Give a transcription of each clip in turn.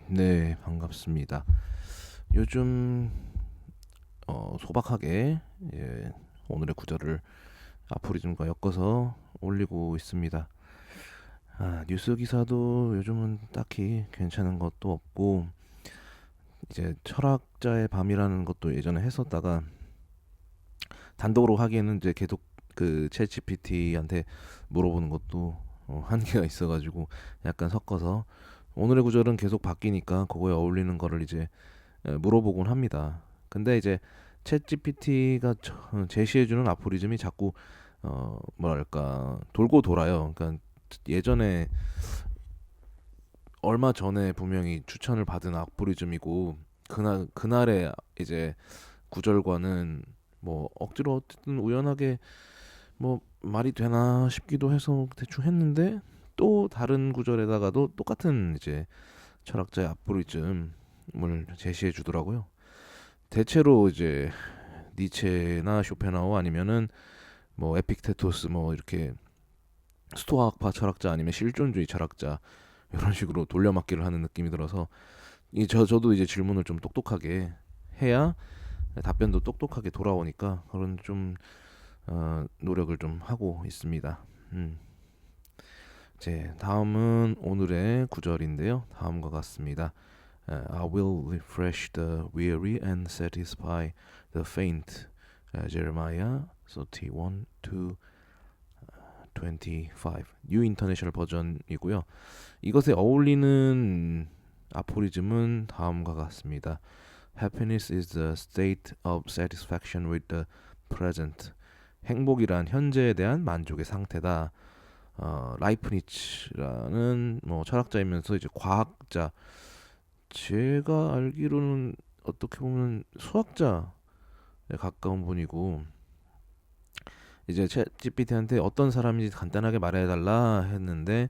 네, 반갑습니다. 요즘 소박하게 오늘의 구절을 아포리즘과 엮어서 올리고 있습니다. 뉴스 기사도 요즘은 딱히 괜찮은 것도 없고 이제 철학자의 밤이라는 것도 예전에 했었다가 단독으로 하기에는 이제 계속 그 챗GPT한테 물어보는 것도 한계가 있어가지고 약간 섞어서 오늘의 구절은 계속 바뀌니까 그거에 어울리는 거를 이제 물어보곤 합니다. 근데 이제 챗 GPT가 제시해주는 아포리즘이 자꾸 뭐랄까 돌고 돌아요. 그러니까 예전에 얼마 전에 분명히 추천을 받은 아포리즘이고 그날의 이제 구절과는 뭐 억지로 어쨌든 우연하게 뭐 말이 되나 싶기도 해서 대충 했는데 또 다른 구절에다가도 똑같은 이제 철학자의 아포리즘을 제시해 주더라고요. 대체로 이제 니체나 쇼펜하우 아니면은 뭐 에픽테토스 뭐 이렇게 스토아학파 철학자 아니면 실존주의 철학자 이런 식으로 돌려막기를 하는 느낌이 들어서 저도 이제 질문을 좀 똑똑하게 해야 답변도 똑똑하게 돌아오니까 그런 좀 노력을 좀 하고 있습니다. 이제 다음은 오늘의 구절인데요. 다음과 같습니다. I will refresh the weary and satisfy the faint. Jeremiah 31 to 25. 뉴 인터내셔널 버전이고요. 이것에 어울리는 아포리즘은 다음과 같습니다. Happiness is the state of satisfaction with the present. 행복이란 현재에 대한 만족의 상태다. 라이프니츠라는 뭐 철학자이면서 이제 과학자. 제가 알기로는 어떻게 보면 수학자에 가까운 분이고 이제 챗 GPT한테 어떤 사람인지 간단하게 말해달라 했는데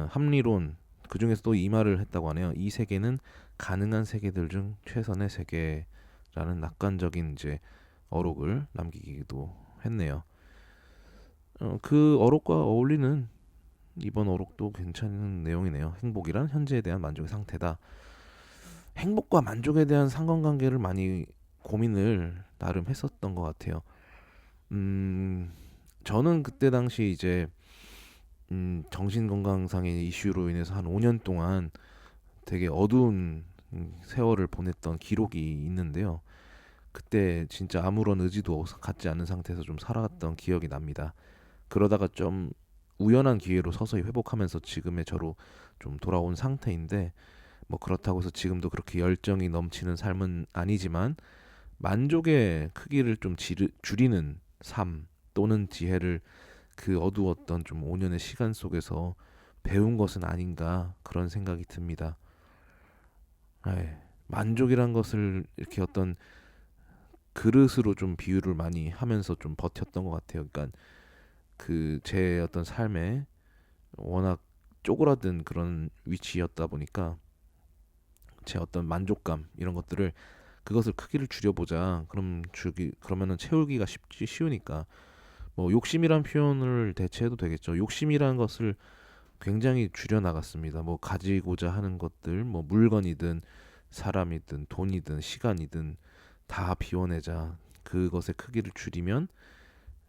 합리론 그 중에서도 이 말을 했다고 하네요. 이 세계는 가능한 세계들 중 최선의 세계라는 낙관적인 이제 어록을 남기기도 했네요. 그 어록과 어울리는 이번 어록도 괜찮은 내용이네요. 행복이란 현재에 대한 만족의 상태다. 행복과 만족에 대한 상관관계를 많이 고민을 나름 했었던 것 같아요. 음, 저는 그때 당시 이제 정신건강상의 이슈로 인해서 한 5년 동안 되게 어두운 세월을 보냈던 기록이 있는데요. 그때 진짜 아무런 의지도 갖지 않은 상태에서 좀 살아갔던 기억이 납니다. 그러다가 좀 우연한 기회로 서서히 회복하면서 지금의 저로 좀 돌아온 상태인데 뭐 그렇다고 해서 지금도 그렇게 열정이 넘치는 삶은 아니지만 만족의 크기를 좀 줄이는 삶 또는 지혜를 그 어두웠던 좀 5년의 시간 속에서 배운 것은 아닌가 그런 생각이 듭니다. 만족이란 것을 이렇게 어떤 그릇으로 좀 비유를 많이 하면서 좀 버텼던 것 같아요. 그러니까 그 제 어떤 삶에 워낙 쪼그라든 그런 위치였다 보니까 제 어떤 만족감 이런 것들을 그것을 크기를 줄여보자. 그러면은 채우기가 쉬우니까 뭐 욕심이란 표현을 대체해도 되겠죠. 욕심이란 것을 굉장히 줄여 나갔습니다. 뭐 가지고자 하는 것들, 뭐 물건이든 사람이든 돈이든 시간이든 다 비워내자. 그것의 크기를 줄이면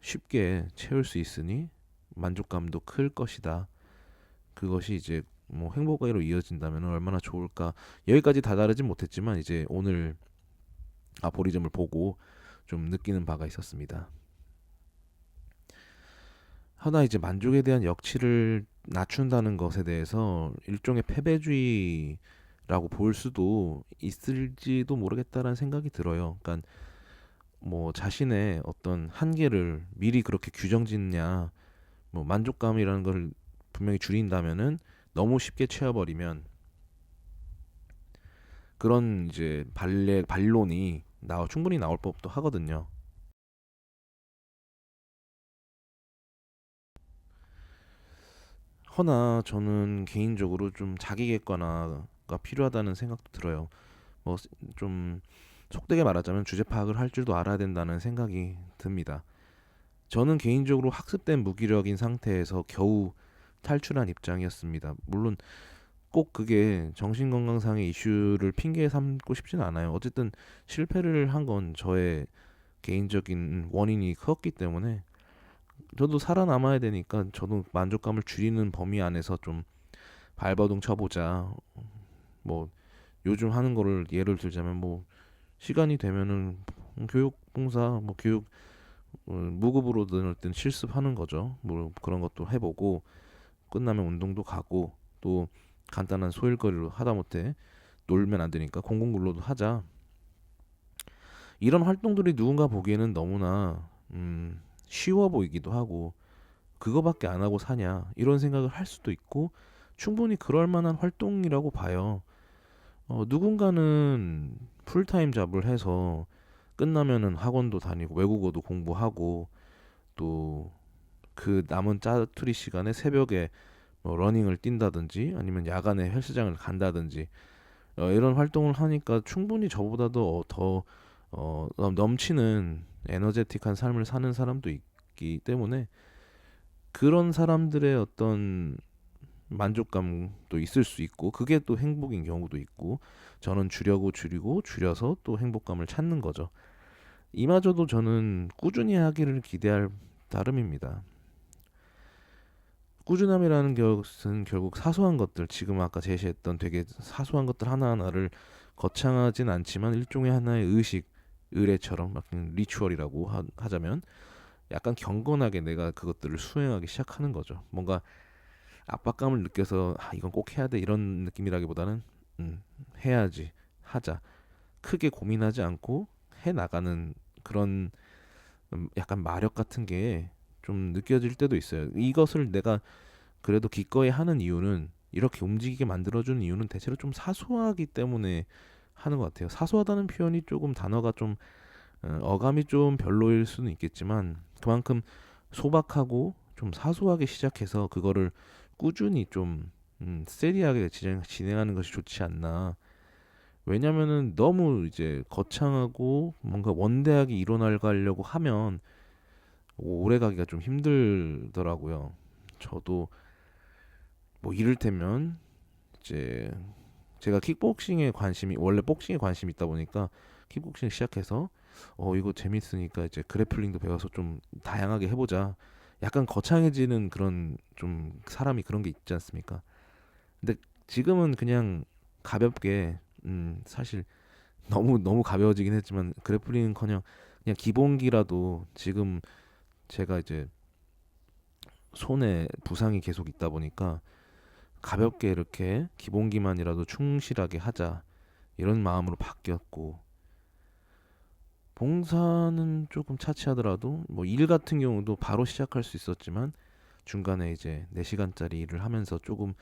쉽게 채울 수 있으니 만족감도 클 것이다. 그것이 이제 뭐 행복으로 이어진다면 얼마나 좋을까. 여기까지 다다르진 못했지만 이제 오늘 아포리즘을 보고 좀 느끼는 바가 있었습니다. 하나 이제 만족에 대한 역치를 낮춘다는 것에 대해서 일종의 패배주의라고 볼 수도 있을지도 모르겠다라는 생각이 들어요. 그러니까 뭐 자신의 어떤 한계를 미리 그렇게 규정짓냐, 뭐 만족감이라는 걸 분명히 줄인다면은 너무 쉽게 채워버리면 그런 이제 반론이 충분히 나올 법도 하거든요. 허나 저는 개인적으로 좀 자기 객관화가 필요하다는 생각도 들어요. 뭐 좀 속되게 말하자면 주제 파악을 할 줄도 알아야 된다는 생각이 듭니다. 저는 개인적으로 학습된 무기력인 상태에서 겨우 탈출한 입장이었습니다. 물론 꼭 그게 정신건강상의 이슈를 핑계 삼고 싶지는 않아요. 어쨌든 실패를 한 건 저의 개인적인 원인이 컸기 때문에 저도 살아남아야 되니까 저도 만족감을 줄이는 범위 안에서 좀 발버둥 쳐보자. 뭐 요즘 하는 거를 예를 들자면 뭐 시간이 되면은 교육봉사 뭐 교육 무급으로든 어떤 실습하는 거죠. 뭐 그런 것도 해보고 끝나면 운동도 가고 또 간단한 소일거리로 하다못해 놀면 안 되니까 공공근로도 하자. 이런 활동들이 누군가 보기에는 너무나 쉬워 보이기도 하고 그거밖에 안 하고 사냐 이런 생각을 할 수도 있고 충분히 그럴 만한 활동이라고 봐요. 누군가는 풀타임 잡을 해서 끝나면은 학원도 다니고 외국어도 공부하고 또 그 남은 짜투리 시간에 새벽에 뭐 러닝을 뛴다든지 아니면 야간에 헬스장을 간다든지 이런 활동을 하니까 충분히 저보다도 넘치는 에너제틱한 삶을 사는 사람도 있기 때문에 그런 사람들의 어떤 만족감도 있을 수 있고 그게 또 행복인 경우도 있고 저는 줄여고 줄이고 줄여서 또 행복감을 찾는 거죠. 이마저도 저는 꾸준히 하기를 기대할 따름입니다. 꾸준함이라는 것은 결국 사소한 것들, 지금 아까 제시했던 되게 사소한 것들 하나하나를 거창하진 않지만 일종의 하나의 의식, 의례처럼 막 리추얼이라고 하자면 약간 경건하게 내가 그것들을 수행하기 시작하는 거죠. 뭔가 압박감을 느껴서 이건 꼭 해야 돼 이런 느낌이라기보다는 해야지 하자 크게 고민하지 않고 해 나가는 그런 약간 마력 같은 게 좀 느껴질 때도 있어요. 이것을 내가 그래도 기꺼이 하는 이유는 이렇게 움직이게 만들어주는 이유는 대체로 좀 사소하기 때문에 하는 것 같아요. 사소하다는 표현이 조금 단어가 좀 어감이 좀 별로일 수는 있겠지만 그만큼 소박하고 좀 사소하게 시작해서 그거를 꾸준히 좀 스테디하게 진행하는 것이 좋지 않나. 왜냐면은 너무 이제 거창하고 뭔가 원대하게 이뤄나가려고 하면 오래 가기가 좀 힘들더라고요. 저도 뭐 이를테면 이제 제가 킥복싱에 관심이 원래 복싱에 관심이 있다 보니까 킥복싱 시작해서 이거 재밌으니까 이제 그래플링도 배워서 좀 다양하게 해보자. 약간 거창해지는 그런 좀 사람이 그런 게 있지 않습니까? 근데 지금은 그냥 가볍게 사실 너무 너무 가벼워지긴 했지만 그래플링은커녕 그냥 기본기라도 지금 제가 이제 손에 부상이 계속 있다 보니까 가볍게 이렇게 기본기만이라도 충실하게 하자 이런 마음으로 바뀌었고 봉사는 조금 차치하더라도 뭐 일 같은 경우도 바로 시작할 수 있었지만 중간에 이제 4시간짜리 일을 하면서 조금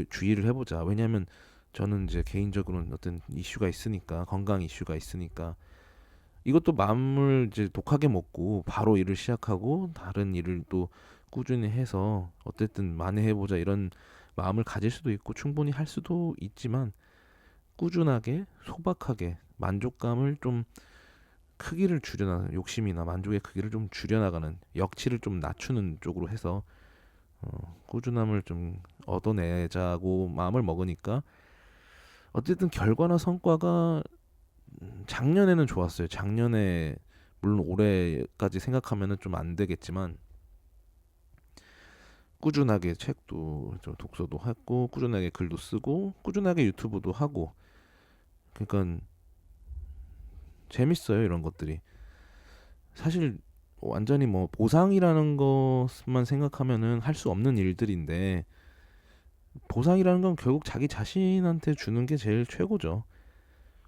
주의를 해보자. 왜냐하면 저는 이제 개인적으로는 어떤 이슈가 있으니까 건강 이슈가 있으니까 이것도 마음을 이제 독하게 먹고 바로 일을 시작하고 다른 일을 또 꾸준히 해서 어쨌든 만회해보자 이런 마음을 가질 수도 있고 충분히 할 수도 있지만 꾸준하게 소박하게 만족감을 좀 크기를 줄여나가는 욕심이나 만족의 크기를 좀 줄여나가는 역치를 좀 낮추는 쪽으로 해서 꾸준함을 좀 얻어내자고 마음을 먹으니까 어쨌든 결과나 성과가 작년에는 좋았어요. 작년에 물론 올해까지 생각하면은 좀 안 되겠지만 꾸준하게 책도 좀 독서도 했고 꾸준하게 글도 쓰고 꾸준하게 유튜브도 하고 그러니까 재밌어요 이런 것들이. 사실 완전히 뭐 보상이라는 것만 생각하면은 할 수 없는 일들인데 보상이라는 건 결국 자기 자신한테 주는 게 제일 최고죠.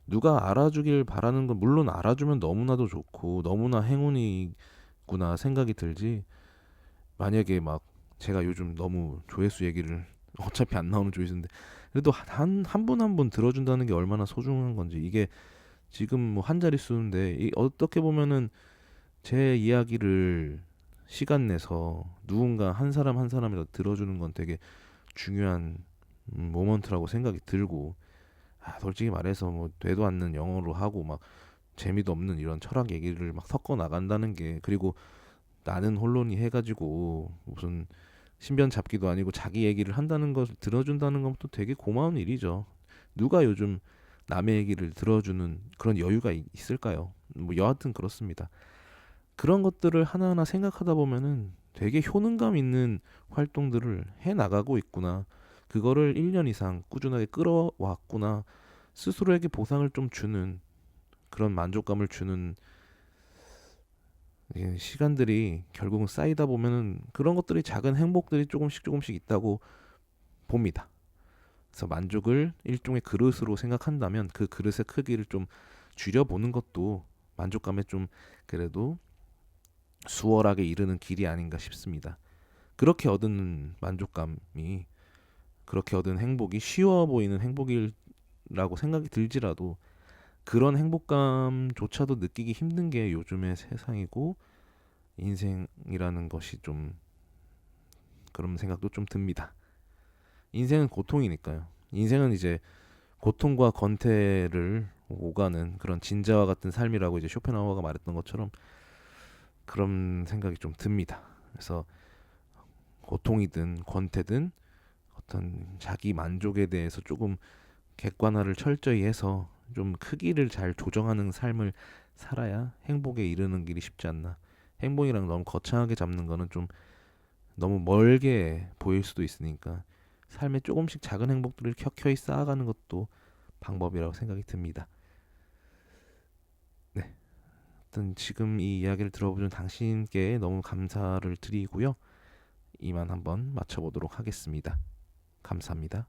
누가 알아주길 바라는 건 물론 알아주면 너무나도 좋고 너무나 행운이구나 생각이 들지. 만약에 막 제가 요즘 너무 조회수 얘기를 어차피 안 나오는 조회수인데 그래도 한 분 한 분 들어준다는 게 얼마나 소중한 건지 이게 지금 뭐 한 자릿수인데 어떻게 보면은 제 이야기를 시간 내서 누군가 한 사람 한 사람이라도 들어주는 건 되게 중요한 모먼트라고 생각이 들고 솔직히 말해서 뭐 되도 않는 영어로 하고 막 재미도 없는 이런 철학 얘기를 막 섞어 나간다는 게 그리고 나는 홀로니 해가지고 무슨 신변 잡기도 아니고 자기 얘기를 한다는 것을 들어준다는 건 또 되게 고마운 일이죠. 누가 요즘 남의 얘기를 들어주는 그런 여유가 있을까요? 뭐 여하튼 그렇습니다. 그런 것들을 하나하나 생각하다 보면은 되게 효능감 있는 활동들을 해 나가고 있구나. 그거를 1년 이상 꾸준하게 끌어왔구나. 스스로에게 보상을 좀 주는 그런 만족감을 주는 시간들이 결국은 쌓이다 보면은 그런 것들이 작은 행복들이 조금씩 조금씩 있다고 봅니다. 그래서 만족을 일종의 그릇으로 생각한다면 그 그릇의 크기를 좀 줄여보는 것도 만족감에 좀 그래도 수월하게 이르는 길이 아닌가 싶습니다. 그렇게 얻은 만족감이 그렇게 얻은 행복이 쉬워 보이는 행복이라고 생각이 들지라도 그런 행복감조차도 느끼기 힘든 게 요즘의 세상이고 인생이라는 것이 좀 그런 생각도 좀 듭니다. 인생은 고통이니까요. 인생은 이제 고통과 권태를 오가는 그런 진자와 같은 삶이라고 이제 쇼펜하우어가 말했던 것처럼 그런 생각이 좀 듭니다. 그래서 고통이든 권태든 어떤 자기 만족에 대해서 조금 객관화를 철저히 해서 좀 크기를 잘 조정하는 삶을 살아야 행복에 이르는 길이 쉽지 않나. 행복이랑 너무 거창하게 잡는 거는 좀 너무 멀게 보일 수도 있으니까 삶에 조금씩 작은 행복들을 켜켜이 쌓아가는 것도 방법이라고 생각이 듭니다. 네, 하여튼 지금 이 이야기를 들어보는 당신께 너무 감사를 드리고요. 이만 한번 마쳐보도록 하겠습니다. 감사합니다.